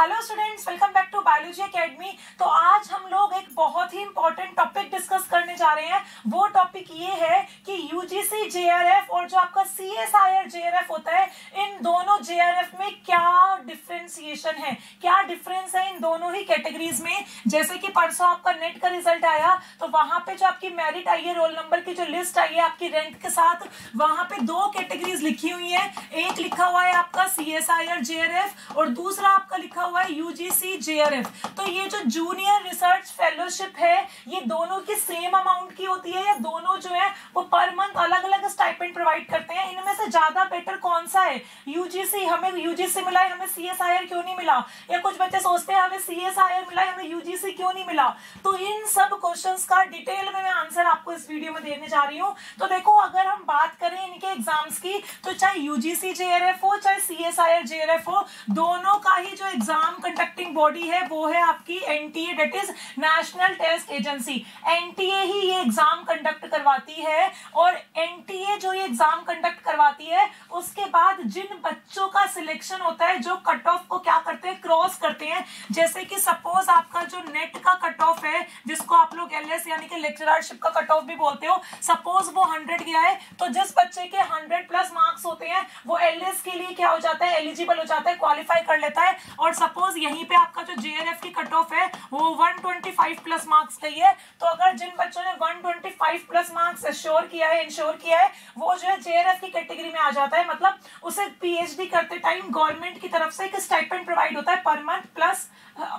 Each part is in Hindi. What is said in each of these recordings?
Hello students, welcome back to biology academy. तो आज हम लोग एक बहुत ही इंपॉर्टेंट टॉपिक डिस्कस करने जा रहे हैं। वो टॉपिक ये है कि यूजीसी जेआरएफ और जो आपका सीएसआईआर जेआरएफ होता है, इन दोनों जेआरएफ में क्या डिफरेंशिएशन है, क्या डिफरेंस है इन दोनों ही कैटेगरीज में। जैसे कि परसों आपका नेट का रिजल्ट आया तो वहां पे जो आपकी मेरिट आई है, रोल नंबर की जो लिस्ट आई है आपकी रैंक के साथ, वहां पे दो कैटेगरीज लिखी हुई है। एक लिखा हुआ है आपका सीएसआईआर जेआरएफ और दूसरा आपका लिखा हुआ है यूजीसी जेआरएफ। तो ये जो जूनियर रिसर्च फेलोशिप है, ये दोनों की सेम अमाउंट की होती है या दोनों जो है वो पर मंथ अलग अलग स्टाइपेंड प्रोवाइड करते हैं? इनमें से ज्यादा बेटर कौन सा है? यूजीसी, हमें यूजीसी मिला है, हमें सीएसआईआर क्यों नहीं मिला? या कुछ बच्चे सोचते हैं हमें सीएसआईआर मिला है, हमें यूजीसी क्यों नहीं मिला? तो इन सब क्वेश्चंस का डिटेल में मैं आंसर आपको इस वीडियो में देने जा रही हूँ। तो देखो, अगर हम बात करें इनके एग्जाम्स की, तो चाहे यूजीसी जेआरएफ हो चाहे सीएसआईआर जेआरएफ हो, दोनों का ही जो एग्जाम कंडक्टिंग बॉडी है वो है आपकी NTA, that is National Test Agency. NTA ही ये एग्जाम कंडक्ट करवाती है और एनटीए जो ये एग्जाम कंडक्ट करवाती है, उसके बाद जिन बच्चों का सिलेक्शन होता है जो कट ऑफ को क्या करते हैं, क्रॉस करते हैं। जैसे कि सपोज आपका जो नेट का कट ऑफ है, जिसको आप लोग एलएस यानी कि लेक्चररशिप का कट ऑफ भी बोलते हो, सपोज वो 100 गया है, तो जिस बच्चे के 100 प्लस मार्क्स होते हैं वो एलएस के लिए क्या हो जाता है, एलिजिबल हो जाता है, क्वालिफाई कर लेता है। और सपोज यहीं पे आपका जो जेआरएफ की कट ऑफ है वो 125 प्लस मार्क्स गई है, तो अगर जिन बच्चों ने 125 प्लस मार्क्स इंश्योर किया है, वो जो है जेआरएफ की कैटेगरी में आ जाता है। मतलब उसे पीएचडी करते टाइम गवर्नमेंट की तरफ से एक स्टाइपेंड प्रोवाइड होता है पर मंथ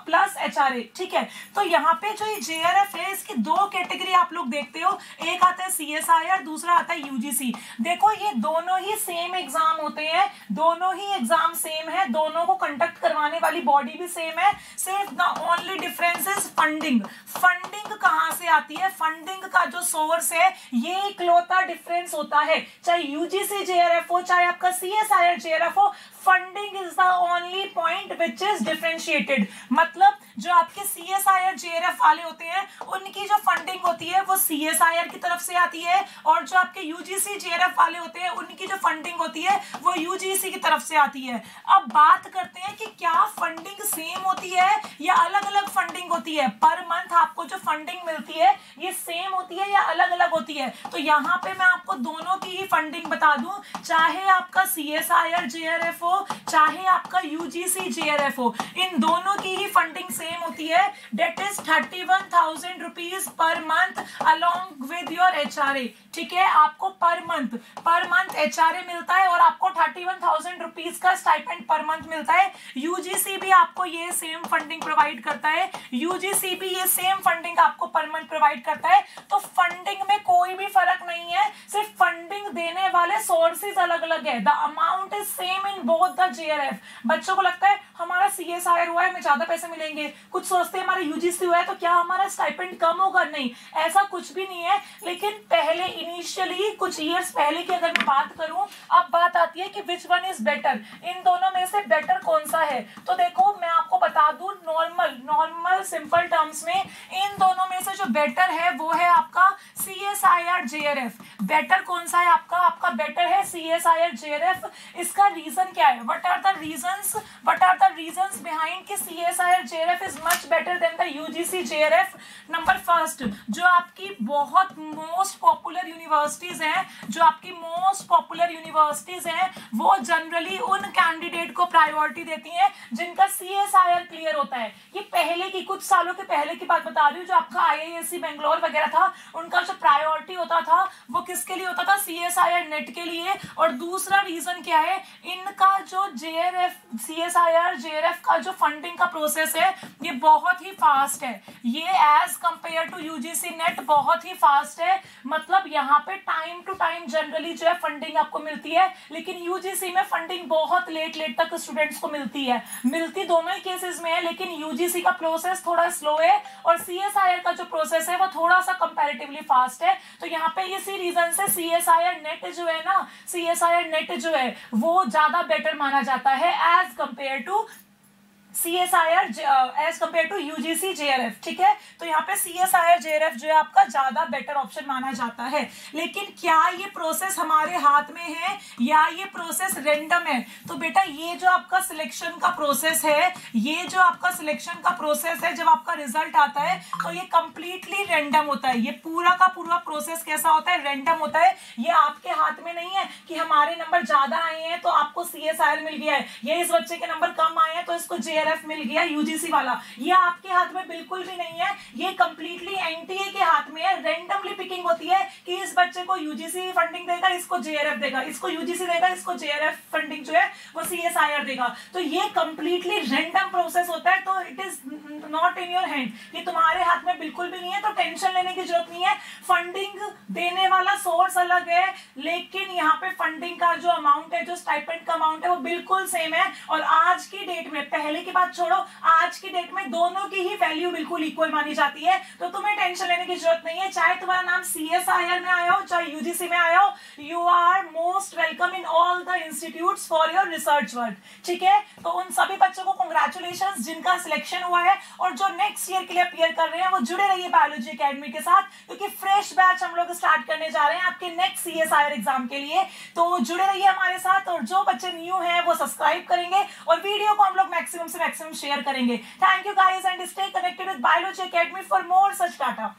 प्लस एचआरए। ठीक है, तो यहाँ पे जो ये जेआरएफ है, इसकी दो कैटेगरी आप लोग देखते हो, एक आता है सीएसआईआर, दूसरा आता है यूजीसी। देखो, ये दोनों ही सेम एग्जाम होते हैं, दोनों ही एग्जाम सेम है, दोनों को कंडक्ट करवाने वाली बॉडी भी सेम है। सिर्फ the only difference is funding. Funding कहाँ से आती है, फंडिंग का जो सोर्स है, ये इकलौता डिफरेंस होता है। चाहे यूजीसी जेआरएफ हो चाहे आपका सीएसआईआर जेआरएफ हो, funding is the only point which is differentiated. मतलब जो आपके सीएसआईआर जेआरएफ वाले होते हैं, उनकी जो फंडिंग होती है वो सीएसआईआर की तरफ से आती है, और जो आपके यूजीसी जेआरएफ वाले होते हैं उनकी जो फंडिंग होती है वो यूजीसी की तरफ से आती है। अब बात करते हैं कि क्या फंडिंग सेम होती है या अलग अलग फंडिंग होती है। पर मंथ आपको जो फंडिंग मिलती है ये सेम होती है या अलग अलग होती है? तो यहाँ पे मैं आपको दोनों की ही फंडिंग बता दूं, चाहे आपका सीएसआईआर जेआरएफ हो चाहे आपका यूजीसी जेआरएफ हो, इन दोनों की ही फंडिंग सेम होती है। That is 31,000 rupees per month along with your HRA. ठीक है, आपको पर मंथ एचआरए मिलता है और आपको 31,000 रुपीज का स्टाइपेंड पर मंथ मिलता है। यूजीसी भी आपको ये सेम फंडिंग प्रोवाइड करता है, यूजीसी भी ये सेम फंडिंग आपको पर मंथ प्रोवाइड करता है। तो फंडिंग में कोई भी फर्क नहीं है, सिर्फ फंडिंग देने वाले सोर्सेज अलग अलग है। The amount is same in both the JRF. बच्चों को लगता है हमारा सीएसआईआर हुआ है हमें ज्यादा पैसे मिलेंगे, कुछ सोचते हैं हमारा यूजीसी हुआ है तो क्या हमारा स्टाइपेंड कम होगा? नहीं, ऐसा कुछ भी नहीं है। लेकिन पहले इनिशियली कुछ ईयर्स पहले की अगर मैं बात करूं, अब बात आती है कि विच वन इज बेटर, इन दोनों में से बेटर कौन सा है। तो देखो, मैं आपको बता दूं नॉर्मल सिंपल टर्म्स में, इन दोनों में से जो बेटर है वो है आपका सीएसआईआर जेआरएफ। बेटर कौन सा है आपका बेटर है सीएसआईआर जेआरएफ। इसका रीजन क्या है? What are the reasons behind कि CSIR JRF is much better than the UGC JRF? Number first, जो आपकी बहुत मोस्ट पॉपुलर यूनिवर्सिटीज हैं, वो जनरली उन कैंडिडेट को प्रायोरिटी देती हैं जिनका सीएसआईआर क्लियर होता है। ये पहले की कुछ सालों के पहले की बात बता रही हूँ, जो आपका आईआईएससी बेंगलोर वगैरह था, उनका जो प्रायोरिटी होता था वो किसके लिए होता था? सीएसआईआर नेट के लिए। और दूसरा रीजन क्या है, इनका जो सीएसआईआर जेआरएफ का जो फंडिंग का प्रोसेस है ये बहुत ही फास्ट है, ये as compared to UGC NET बहुत ही फास्ट है। मतलब यहाँ पे टाइम टू टाइम जनरली जो है फंडिंग आपको मिलती है, लेकिन यूजीसी में फंडिंग बहुत लेट तक स्टूडेंट्स को मिलती दोनों ही केसेस में है, लेकिन यूजीसी का प्रोसेस थोड़ा स्लो है और सीएसआईआर का जो प्रोसेस है वो थोड़ा सा कंपैरेटिवली फास्ट है। तो यहाँ पे इसी रीजन से सीएसआईआर नेट जो है वो ज्यादा बेटर माना जाता है as compared to CSIR as compared to UGC JRF, ठीक है। तो यहाँ पे CSIR JRF जो है आपका ज्यादा बेटर ऑप्शन माना जाता है। लेकिन क्या ये प्रोसेस हमारे हाथ में है या ये प्रोसेस रेंडम है? तो बेटा ये जो आपका सिलेक्शन का प्रोसेस है, ये जो आपका सिलेक्शन का प्रोसेस है, जब आपका रिजल्ट आता है तो ये कंप्लीटली रेंडम होता है। ये पूरा का पूरा प्रोसेस कैसा होता है? रेंडम होता है। ये आपके हाथ में नहीं है कि हमारे नंबर ज्यादा आए हैं तो आपको CSIR मिल गया है, या इस बच्चे के नंबर कम आए हैं तो इसको JRF मिल गया UGC वाला। ये आपके हाथ में बिल्कुल भी नहीं है। ये कंप्लीटली NTA के हाथ में है। रेंडमली पिकिंग होती है कि इस बच्चे को UGC फंडिंग देगा, इसको JRF देगा, इसको UGC देगा, इसको JRF फंडिंग जो है वो CSIR देगा। तो ये कंप्लीटली रेंडम प्रोसेस होता है। तो it is not in your hand, ये तुम्हारे हाथ में बिल्कुल भी नहीं है। तो टेंशन लेने की जरूरत नहीं है। फंडिंग देने वाला सोर्स अलग है, लेकिन यहाँ पे फंडिंग का जो अमाउंट है, जो स्टाइपेंड का अमाउंट है, वो बिल्कुल सेम है। और आज की डेट में, पहले की बात छोड़ो, आज की डेट में दोनों की ही वैल्यू बिल्कुल इक्वल मानी जाती है। तो तुम्हें टेंशन लेने की जरूरत नहीं है। चाहे तुम्हारा नाम CSIR में आया हो, चाहे UGC में आया हो, you are most welcome in all the institutes for your research work, ठीक है। तो उन सभी बच्चों को कांग्रेचुलेशंस जिनका सिलेक्शन हुआ है और जो नेक्स्ट ईयर के लिए अपियर कर रहे हैं, वो जुड़े रहिए बायोलॉजी एकेडमी के साथ, क्योंकि फ्रेश बैच हम लोग स्टार्ट करने जा रहे हैं आपके नेक्स्ट CSIR एग्जाम के लिए। तो जुड़े रहिए हमारे साथ, और जो बच्चे न्यू हैं वो सब्सक्राइब करेंगे और वीडियो को हम लोग मैक्सिमम से मैक्सिमम शेयर करेंगे। Thank you guys and stay connected with biology academy for more such data.